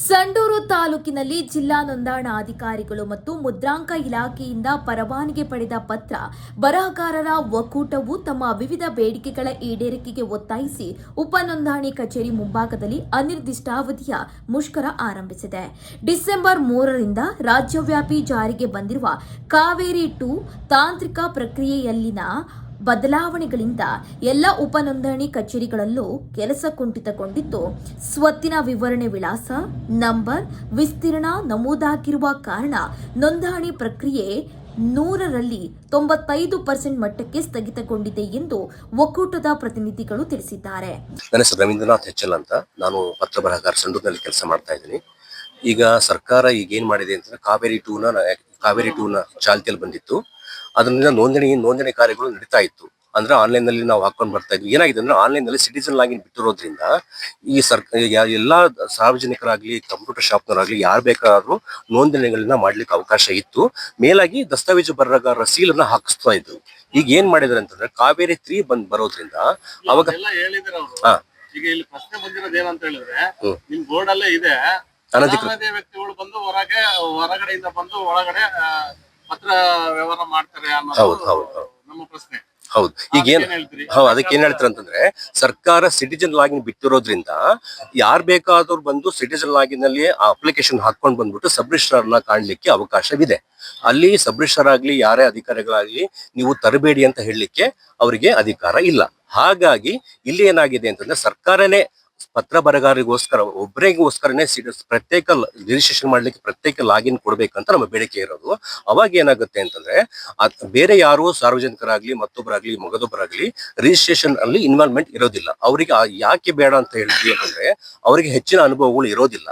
ಸಂಡೂರು ತಾಲೂಕಿನಲ್ಲಿ ಜಿಲ್ಲಾ ನೋಂದಣಾಧಿಕಾರಿಗಳು ಮತ್ತು ಮುದ್ರಾಂಕ ಇಲಾಖೆಯಿಂದ ಪರವಾನಗಿ ಪಡೆದ ಪತ್ರ ಬರಹಗಾರರ ಒಕ್ಕೂಟವು ತಮ್ಮ ವಿವಿಧ ಬೇಡಿಕೆಗಳ ಈಡೇರಿಕೆಗೆ ಒತ್ತಾಯಿಸಿ ಉಪ ನೋಂದಣಿ ಕಚೇರಿ ಮುಂಭಾಗದಲ್ಲಿ ಅನಿರ್ದಿಷ್ಟಾವಧಿಯ ಮುಷ್ಕರ ಆರಂಭಿಸಿದೆ. ಡಿಸೆಂಬರ್ 3ರಿಂದ ರಾಜ್ಯವ್ಯಾಪಿ ಜಾರಿಗೆ ಬಂದಿರುವ ಕಾವೇರಿ 2 ತಾಂತ್ರಿಕ ಪ್ರಕ್ರಿಯೆಯಲ್ಲಿನ ಬದಲಾವಣೆಗಳಿಂದ ಎಲ್ಲ ಉಪ ನೋಂದಣಿ ಕಚೇರಿಗಳಲ್ಲೂ ಕೆಲಸ ಕುಂಠಿತಗೊಂಡಿದ್ದು, ಸ್ವತ್ತಿನ ವಿವರಣೆ ವಿಳಾಸ ನಂಬರ್ ವಿಸ್ತೀರ್ಣ ನಮೂದಾಗಿರುವ ಕಾರಣ ನೋಂದಣಿ ಪ್ರಕ್ರಿಯೆ 100ರಲ್ಲಿ 95% ಮಟ್ಟಕ್ಕೆ ಸ್ಥಗಿತಗೊಂಡಿದೆ ಎಂದು ಒಕ್ಕೂಟದ ಪ್ರತಿನಿಧಿಗಳು ತಿಳಿಸಿದ್ದಾರೆ. ನನ್ನ ಹೆಸರು ರವೀಂದ್ರನಾಥ್ ಹೆಚ್ಎಲ್ ಅಂತ. ನಾನು ಪತ್ರ ಬರಹಗಾರ ಸಂಡೂರಿನಲ್ಲಿ ಕೆಲಸ ಮಾಡ್ತಾ ಇದ್ದೀನಿ. ಈಗ ಸರ್ಕಾರ ಈಗ ಏನ್ ಮಾಡಿದೆ ಅಂತಂದ್ರೆ ಕಾವೇರಿ 2ನ ಚಾಲ್ತಿಯಲ್ಲಿ ಬಂದಿತ್ತು. ಅದರಿಂದ ನೋಂದಣಿ ಕಾರ್ಯಗಳು ನಡೀತಾ ಇತ್ತು. ಅಂದ್ರೆ ಆನ್ಲೈನ್ ನಲ್ಲಿ ನಾವು ಹಾಕೊಂಡು ಬರ್ತಾ ಇದ್ವಿ. ಏನಾಗಿದೆ ಅಂದ್ರೆ ಆನ್ಲೈನ್ ನಲ್ಲಿ ಸಿಟಿಜನ್ ಲಾಗಿನ್ ಬಿಟ್ಟಿರೋದ್ರಿಂದ ಈ ಎಲ್ಲಾ ಸಾರ್ವಜನಿಕರಾಗ್ಲಿ, ಕಂಪ್ಯೂಟರ್ ಶಾಪ್ನವರಾಗ್ಲಿ ಯಾರು ಬೇಕಾದ್ರೂ ನೋಂದಣಿಗಳನ್ನ ಮಾಡ್ಲಿಕ್ಕೆ ಅವಕಾಶ ಇತ್ತು. ಮೇಲಾಗಿ ದಸ್ತಾವೇಜು ಬರಹಗಾರರ ಸೀಲನ್ನ ಹಾಕಿಸ್ತಾ ಇದ್ರು. ಈಗ ಏನ್ ಮಾಡಿದಾರೆ ಅಂತಂದ್ರೆ ಕಾವೇರಿ 3 ಬರೋದ್ರಿಂದ ಅವಾಗ ಈಗ ಇಲ್ಲಿ ಪ್ರಶ್ನೆ ಬಂದಿರೋದು ಏನಂತ ಹೇಳಿದ್ರೆ, ನಿಮ್ ಬೋರ್ಡ್ ಅಲ್ಲೇ ಇದೆ, ಅನಧಿಕೃತ ವ್ಯಕ್ತಿಗಳು ಬಂದು ಹೊರಗಡೆಯಿಂದ ಬಂದು ಒಳಗಡೆ ಪತ್ರ ವ್ಯವಹಾರ ಮಾಡ್ತಾರೆ ಅನ್ನೋದು ನಮ್ಮ ಪ್ರಶ್ನೆ. ಹೌದು. ಈಗ ಅದಕ್ಕೆ ಏನ್ ಹೇಳ್ತಾರೆ ಅಂತಂದ್ರೆ, ಸರ್ಕಾರ ಸಿಟಿಜನ್ ಲಾಗಿನ್ ಬಿಟ್ಟಿರೋದ್ರಿಂದ ಯಾರು ಬೇಕಾದ್ರೂ ಬಂದು ಸಿಟಿಜನ್ ಲಾಗಿನ್ ನಲ್ಲಿ ಅಪ್ಲಿಕೇಶನ್ ಹಾಕೊಂಡು ಬಂದ್ಬಿಟ್ಟು ಸಬ್ ರಿಜಿಸ್ಟ್ರಾರ್ ನ ಕಾಣ್ಲಿಕ್ಕೆ ಅವಕಾಶವಿದೆ. ಅಲ್ಲಿ ಸಬ್ ರಿಜಿಸ್ಟ್ರಾರ್ ಆಗ್ಲಿ ಯಾರೇ ಅಧಿಕಾರಿಗಳಾಗ್ಲಿ ನೀವು ತರಬೇಡಿ ಅಂತ ಹೇಳಲಿಕ್ಕೆ ಅವರಿಗೆ ಅಧಿಕಾರ ಇಲ್ಲ. ಹಾಗಾಗಿ ಇಲ್ಲಿ ಏನಾಗಿದೆ ಅಂತಂದ್ರೆ ಸರ್ಕಾರನೇ ಪತ್ರ ಬರಹಗಾರರಿಗೋಸ್ಕರ ಒಬ್ಬರಿಗೋಸ್ಕರನೇ ಪ್ರತ್ಯೇಕ ರಿಜಿಸ್ಟ್ರೇಷನ್ ಮಾಡ್ಲಿಕ್ಕೆ ಪ್ರತ್ಯೇಕ ಲಾಗಿನ್ ಕೊಡ್ಬೇಕಂತ ನಮ್ಮ ಬೇಡಿಕೆ ಇರೋದು. ಅವಾಗ ಏನಾಗುತ್ತೆ ಅಂತಂದ್ರೆ ಬೇರೆ ಯಾರು ಸಾರ್ವಜನಿಕರಾಗ್ಲಿ ಮತ್ತೊಬ್ಬರಾಗ್ಲಿ ಮಗದೊಬ್ಬರಾಗ್ಲಿ ರಿಜಿಸ್ಟ್ರೇಷನ್ ಅಲ್ಲಿ ಇನ್ವಾಲ್ವ್ಮೆಂಟ್ ಇರೋದಿಲ್ಲ. ಅವರಿಗೆ ಯಾಕೆ ಬೇಡ ಅಂತ ಹೇಳ್ತೀವಿ ಅಂತಂದ್ರೆ ಅವರಿಗೆ ಹೆಚ್ಚಿನ ಅನುಭವಗಳು ಇರೋದಿಲ್ಲ.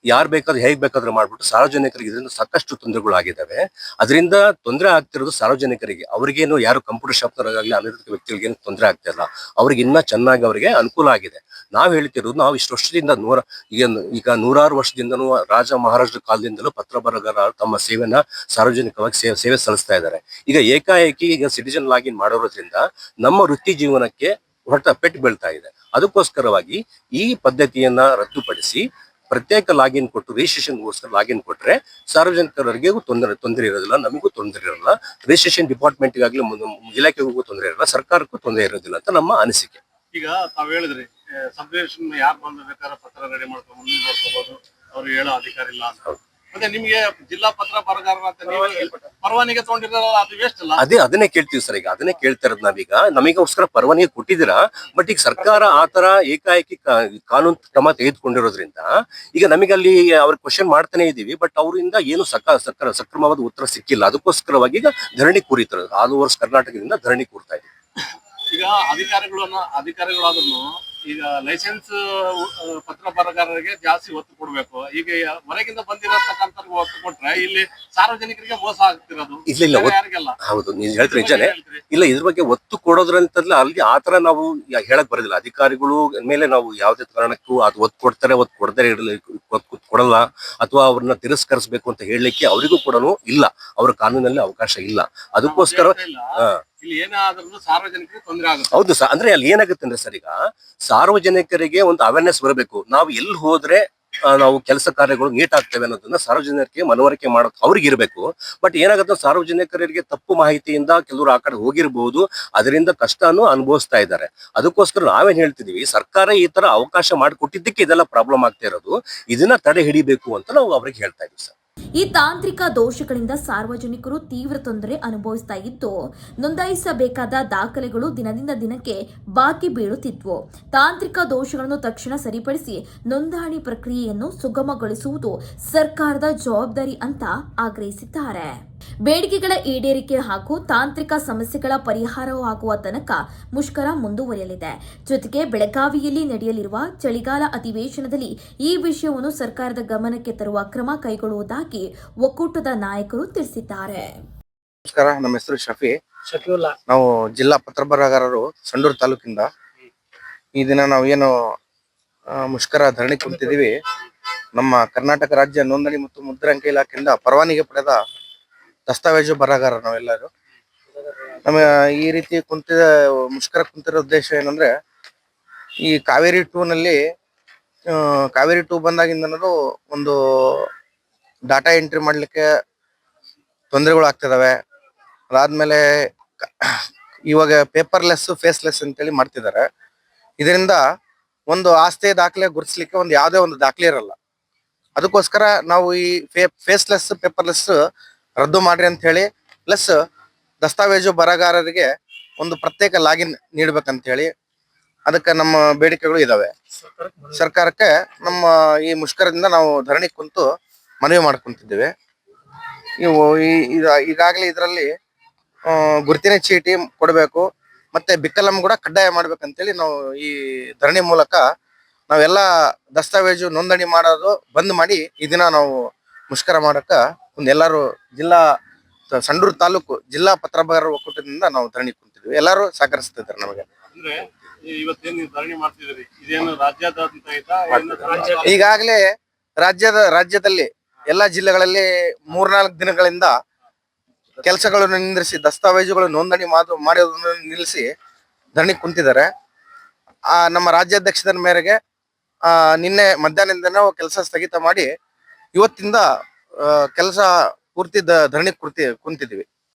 ಯಾರು ಬೇಕಾದ್ರೆ ಹೇಗ್ ಬೇಕಾದ್ರೂ ಮಾಡ್ಬಿಟ್ಟು ಸಾರ್ವಜನಿಕರಿಗೆ ಇದರಿಂದ ಸಾಕಷ್ಟು ತೊಂದರೆಗಳು ಆಗಿದ್ದಾವೆ. ಅದರಿಂದ ತೊಂದರೆ ಆಗ್ತಿರೋದು ಸಾರ್ವಜನಿಕರಿಗೆ. ಅವ್ರಿಗೇನು ಯಾರು ಕಂಪ್ಯೂಟರ್ ಶಾಪ್ನವರಾಗಲಿ ಅನಧಿಕೃತ ವ್ಯಕ್ತಿಗಳಿಗೇನು ತೊಂದರೆ ಆಗ್ತಾ ಇಲ್ಲ. ಅವ್ರಿಗೆ ಇನ್ನ ಚೆನ್ನಾಗಿ ಅವರಿಗೆ ಅನುಕೂಲ ಆಗಿದೆ. ನಾವ್ ಹೇಳ್ತಿರೋದು, ನಾವು ಇಷ್ಟು ವರ್ಷದಿಂದ ಈಗ ನೂರಾರು ವರ್ಷದಿಂದನೂ ರಾಜ ಮಹಾರಾಜರ ಕಾಲದಿಂದಲೂ ಪತ್ರ ಬರಹಗಾರ ತಮ್ಮ ಸೇವೆನ ಸಾರ್ವಜನಿಕವಾಗಿ ಸೇವೆ ಸಲ್ಲಿಸ್ತಾ ಇದ್ದಾರೆ. ಈಗ ಏಕಾಏಕಿ ಈಗ ಸಿಟಿಜನ್ ಲಾಗಿನ್ ಮಾಡೋದ್ರಿಂದ ನಮ್ಮ ವೃತ್ತಿ ಜೀವನಕ್ಕೆ ಪೆಟ್ಟು ಬೀಳ್ತಾ ಇದೆ. ಅದಕ್ಕೋಸ್ಕರವಾಗಿ ಈ ಪದ್ಧತಿಯನ್ನ ರದ್ದುಪಡಿಸಿ ಪ್ರತ್ಯೇಕ ಲಾಗಿನ್ ಕೊಟ್ಟು ರಿಜಿಸ್ಟ್ರೇಷನ್ಗೋಸ್ಕರ ಲಾಗಿನ್ ಕೊಟ್ರೆ ಸಾರ್ವಜನಿಕರಿಗೆ ತೊಂದರೆ ಇರೋದಿಲ್ಲ, ನಮಗೂ ತೊಂದರೆ ಇರಲ್ಲ, ರಿಜಿಸ್ಟ್ರೇಷನ್ ಡಿಪಾರ್ಟ್ಮೆಂಟ್ಗಾಗ್ಲಿ ಇಲಾಖೆಗೂ ತೊಂದರೆ ಇರಲ್ಲ, ಸರ್ಕಾರಕ್ಕೂ ತೊಂದರೆ ಇರೋದಿಲ್ಲ ಅಂತ ನಮ್ಮ ಅನಿಸಿಕೆ. ಈಗ ತಾವ್ ಹೇಳಿದ್ರಿ ಸಬ್ ರಿಜಿಸ್ಟ್ರೇಷನ್ ಯಾರು ಬಂದ ಬೇಕಾದ್ರೆ ಪತ್ರ ರೆಡಿ ಮಾಡ್ಕೊಂಡು ಮುಂದೆ ನೋಡ್ಕೋಬಹುದು, ಅವ್ರು ಹೇಳೋ ಅಧಿಕಾರ ಇಲ್ಲ ಅಂತ. ಮತ್ತೆ ನಿಮ್ಗೆ ಜಿಲ್ಲಾ ಪತ್ರ ಬರಹಗಾರರ ಅಂತ ನೀವು ಪರವಾನಗಿ ತಗೊಂಡಿರಲ್ಲ, ಅದು ವೇಸ್ಟ್ ಅಲ್ಲ? ಅದನ್ನೇ ಕೇಳ್ತೀವಿ ಸರ್. ಈಗ ಅದನ್ನೇ ಕೇಳ್ತಾ ಇರೋದು ನಾವೀಗ. ನಮಗೋಸ್ಕರ ಪರವಾನಗಿ ಕೊಟ್ಟಿದ್ದೀರಾ, ಬಟ್ ಈಗ ಸರ್ಕಾರ ಆತರ ಏಕಾಏಕಿ ಕಾನೂನು ಕ್ರಮ ತೆಗೆದುಕೊಂಡಿರೋದ್ರಿಂದ ಈಗ ನಮಗೆ ಅಲ್ಲಿ ಅವ್ರ ಕ್ವಶನ್ ಮಾಡ್ತಾನೆ ಇದೀವಿ, ಬಟ್ ಅವರಿಂದ ಏನು ಸಕ್ರಮವಾದ ಉತ್ತರ ಸಿಕ್ಕಿಲ್ಲ. ಅದಕ್ಕೋಸ್ಕರವಾಗಿ ಈಗ ಧರಣಿ ಕೂರಿತಾರೆ. ಆಲ್ ಓವರ್ ಕರ್ನಾಟಕದಿಂದ ಧರಣಿ ಕೂರ್ತಾ ಇದ್ದೀವಿ. ಈಗ ಅಧಿಕಾರಿಗಳಾದ್ರೂ ಈಗ ಲೈಸೆನ್ಸ್ ಪತ್ರ ಬರಹಗಾರರಿಗೆ ಜಾಸ್ತಿ ಒತ್ತು ಕೊಡ್ಬೇಕು. ಈಗ ಹೊರಗಿಂದ ಬಂದಿರತಕ್ಕಂಥ ಒತ್ತು ಕೊಟ್ರೆ ಇಲ್ಲಿ ಸಾರ್ವಜನಿಕರಿಗೆ ಮೋಸ ಆಗ್ತಿರೋದು. ಹೌದು, ನೀವು ಹೇಳ್ತೀರಿ ನಿಜಾನೇ. ಇಲ್ಲ, ಇದ್ರ ಬಗ್ಗೆ ಒತ್ತು ಕೊಡೋದ್ರಂತಲ್ಲ, ಅಲ್ಲಿ ಆತರ ನಾವು ಹೇಳಕ್ ಬರೋದಿಲ್ಲ. ಅಧಿಕಾರಿಗಳು ಮೇಲೆ ನಾವು ಯಾವುದೇ ಕಾರಣಕ್ಕೂ ಅದು ಒತ್ತು ಕೊಡ್ತಾರೆ, ಒತ್ತು ಕೊಡಲ್ಲ, ಅಥವಾ ಅವ್ರನ್ನ ತಿರಸ್ಕರಿಸಬೇಕು ಅಂತ ಹೇಳಲಿಕ್ಕೆ ಅವರಿಗೂ ಕೂಡ ಇಲ್ಲ. ಅವ್ರ ಕಾನೂನಲ್ಲಿ ಅವಕಾಶ ಇಲ್ಲ. ಅದಕ್ಕೋಸ್ಕರ ಇಲ್ಲಿ ಏನಾದ್ರೂ ಸಾರ್ವಜನಿಕರಿಗೆ ತೊಂದರೆ ಆಗುತ್ತೆ. ಹೌದು ಸರ್. ಅಂದ್ರೆ ಅಲ್ಲಿ ಏನಾಗುತ್ತೆ ಅಂದ್ರೆ ಸರ್, ಈಗ ಸಾರ್ವಜನಿಕರಿಗೆ ಒಂದು ಅವೇರ್ನೆಸ್ ಬರಬೇಕು. ನಾವು ಎಲ್ಲಿ ಹೋದ್ರೆ ನಾವು ಕೆಲಸ ಕಾರ್ಯಗಳು ನೀಟ್ ಆಗ್ತವೆ ಅನ್ನೋದನ್ನ ಸಾರ್ವಜನಿಕರಿಗೆ ಮನವರಿಕೆ ಮಾಡೋದು ಅವ್ರಿಗೆ ಇರಬೇಕು. ಬಟ್ ಏನಾಗುತ್ತೆ, ಸಾರ್ವಜನಿಕರಿಗೆ ತಪ್ಪು ಮಾಹಿತಿಯಿಂದ ಕೆಲವರು ಆ ಕಡೆ ಹೋಗಿರ್ಬಹುದು, ಅದರಿಂದ ಕಷ್ಟನೂ ಅನುಭವಿಸ್ತಾ ಇದ್ದಾರೆ. ಅದಕ್ಕೋಸ್ಕರ ನಾವೇನ್ ಹೇಳ್ತಿದೀವಿ, ಸರ್ಕಾರ ಈ ತರ ಅವಕಾಶ ಮಾಡಿಕೊಟ್ಟಿದ್ದಕ್ಕೆ ಇದೆಲ್ಲ ಪ್ರಾಬ್ಲಮ್ ಆಗ್ತಾ ಇರೋದು. ಇದನ್ನ ತಡೆ ಹಿಡಿಬೇಕು ಅಂತ ನಾವು ಅವ್ರಿಗೆ ಹೇಳ್ತಾ ಇದೀವಿ ಸರ್. ಈ ತಾಂತ್ರಿಕ ದೋಷಗಳಿಂದ ಸಾರ್ವಜನಿಕರು ತೀವ್ರ ತೊಂದರೆ ಅನುಭವಿಸ್ತಾ ಇದ್ದು, ನೋಂದಾಯಿಸಬೇಕಾದ ದಾಖಲೆಗಳು ದಿನದಿಂದ ದಿನಕ್ಕೆ ಬಾಕಿ ಬೀಳುತ್ತಿದ್ವು. ತಾಂತ್ರಿಕ ದೋಷಗಳನ್ನು ತಕ್ಷಣ ಸರಿಪಡಿಸಿ ನೋಂದಣಿ ಪ್ರಕ್ರಿಯೆಯನ್ನು ಸುಗಮಗೊಳಿಸುವುದು ಸರ್ಕಾರದ ಜವಾಬ್ದಾರಿ ಅಂತ ಆಗ್ರಹಿಸಿದ್ದಾರೆ. ಬೇಡಿಕೆಗಳ ಈಡೇರಿಕೆ ಹಾಗೂ ತಾಂತ್ರಿಕ ಸಮಸ್ಯೆಗಳ ಪರಿಹಾರವಾಗುವ ತನಕ ಮುಷ್ಕರ ಮುಂದುವರಿಯಲಿದೆ. ಜೊತೆಗೆ ಬೆಳಗಾವಿಯಲ್ಲಿ ನಡೆಯಲಿರುವ ಚಳಿಗಾಲ ಅಧಿವೇಶನದಲ್ಲಿ ಈ ವಿಷಯವನ್ನು ಸರ್ಕಾರದ ಗಮನಕ್ಕೆ ತರುವ ಕ್ರಮ ಕೈಗೊಳ್ಳುವುದಾಗಿ ಒಕ್ಕೂಟದ ನಾಯಕರು ತಿಳಿಸಿದ್ದಾರೆ. ನಮಸ್ಕಾರ, ನಮ್ಮ ಹೆಸರು ಶಫೀವುಲ್ಲಾ. ನಾವು ಜಿಲ್ಲಾ ಪತ್ರ ಬರಹಗಾರರು ಸಂಡೂರು ತಾಲೂಕಿಂದ ಈ ದಿನ ನಾವು ಏನು ಮುಷ್ಕರ ಧರಣಿ ಕುಳಿತಿದ್ದೀವಿ. ನಮ್ಮ ಕರ್ನಾಟಕ ರಾಜ್ಯ ನೋಂದಣಿ ಮತ್ತು ಮುದ್ರಾಂಕ ಇಲಾಖೆಯಿಂದ ಪರವಾನಗಿ ಪಡೆದ ದಸ್ತಾವೇಜು ಬರಹಗಾರ ನಾವೆಲ್ಲರೂ. ನಮ್ಮ ಈ ರೀತಿ ಮುಷ್ಕರ ಕುಂತಿರೋ ಉದ್ದೇಶ ಏನಂದ್ರೆ, ಈ ಕಾವೇರಿ 2 ನಲ್ಲಿ ಕಾವೇರಿ 2 ಬಂದಾಗಿಂದನೂ ಒಂದು ಡಾಟಾ ಎಂಟ್ರಿ ಮಾಡ್ಲಿಕ್ಕೆ ತೊಂದರೆಗಳು ಆಗ್ತಿದಾವೆ. ಅದಾದ್ಮೇಲೆ ಇವಾಗ ಪೇಪರ್ಲೆಸ್ ಫೇಸ್ಲೆಸ್ ಅಂತೇಳಿ ಮಾಡ್ತಿದ್ದಾರೆ. ಇದರಿಂದ ಒಂದು ಆಸ್ತಿ ದಾಖಲೆ ಗುರುತಿಸ್ಲಿಕ್ಕೆ ಒಂದು ಯಾವುದೇ ಒಂದು ದಾಖಲೆ ಇರಲ್ಲ. ಅದಕ್ಕೋಸ್ಕರ ನಾವು ಈ ಫೇಸ್ಲೆಸ್ ಪೇಪರ್ಲೆಸ್ ರದ್ದು ಮಾಡ್ರಿ ಅಂತ ಹೇಳಿ, ಪ್ಲಸ್ ದಸ್ತಾವೇಜು ಬರಗಾರರಿಗೆ ಒಂದು ಪ್ರತ್ಯೇಕ ಲಾಗಿನ್ ನೀಡ್ಬೇಕಂತ ಹೇಳಿ ಅದಕ್ಕೆ ನಮ್ಮ ಬೇಡಿಕೆಗಳು ಇದಾವೆ. ಸರ್ಕಾರಕ್ಕೆ ನಮ್ಮ ಈ ಮುಷ್ಕರದಿಂದ ನಾವು ಧರಣಿ ಕುಂತು ಮನವಿ ಮಾಡ್ಕೊಂತಿದ್ದೇವೆ. ಈಗಾಗಲೇ ಇದರಲ್ಲಿ ಗುರುತಿನ ಚೀಟಿ ಕೊಡಬೇಕು, ಮತ್ತೆ ಬಿಕ್ಕಲಂ ಕೂಡ ಕಡ್ಡಾಯ ಮಾಡ್ಬೇಕಂತೇಳಿ ನಾವು ಈ ಧರಣಿ ಮೂಲಕ ನಾವೆಲ್ಲ ದಸ್ತಾವೇಜು ನೋಂದಣಿ ಮಾಡೋದು ಬಂದ್ ಮಾಡಿ ಈ ದಿನ ನಾವು ಮುಷ್ಕರ ಮಾಡಕ್ಕ ಎಲ್ಲರೂ ಸಂಡೂರು ತಾಲೂಕು ಜಿಲ್ಲಾ ಪತ್ರಬಾರರ ಒಕ್ಕೂಟದಿಂದ ನಾವು ಧರಣಿ ಕುಂತಿದ್ವಿ. ಎಲ್ಲರೂ ಸಹಕರಿಸ್ತಿದ್ದಾರೆ ನಮಗೆ. ಅಂದ್ರೆ ಇವತ್ತೇನ್ ನೀವು ಧರಣಿ ಮಾಡ್ತಿದ್ರಿ, ಇದೇನು ರಾಜ್ಯಾದ್ಯಂತ ಐತಾ? ಈಗಾಗಲೇ ರಾಜ್ಯದಲ್ಲಿ ಎಲ್ಲಾ ಜಿಲ್ಲೆಗಳಲ್ಲಿ 3-4 ದಿನಗಳಿಂದ ಕೆಲಸಗಳನ್ನು ನಿಂದಿರಿಸಿ ದಸ್ತಾವೇಜುಗಳು ನೋಂದಣಿ ಮಾಡೋದನ್ನು ನಿಲ್ಲಿಸಿ ಧರಣಿ ಕುಂತಿದ್ದಾರೆ. ನಮ್ಮ ರಾಜ್ಯಾಧ್ಯಕ್ಷರ ಮೇರೆಗೆ ನಿನ್ನೆ ಮಧ್ಯಾಹ್ನದಿಂದ ನಾವು ಕೆಲಸ ಸ್ಥಗಿತ ಮಾಡಿ ಇವತ್ತಿಂದ ಕೆಲಸ ಪೂರ್ತಿ ಧರಣಿ ಕುಂತಿದ್ವಿ.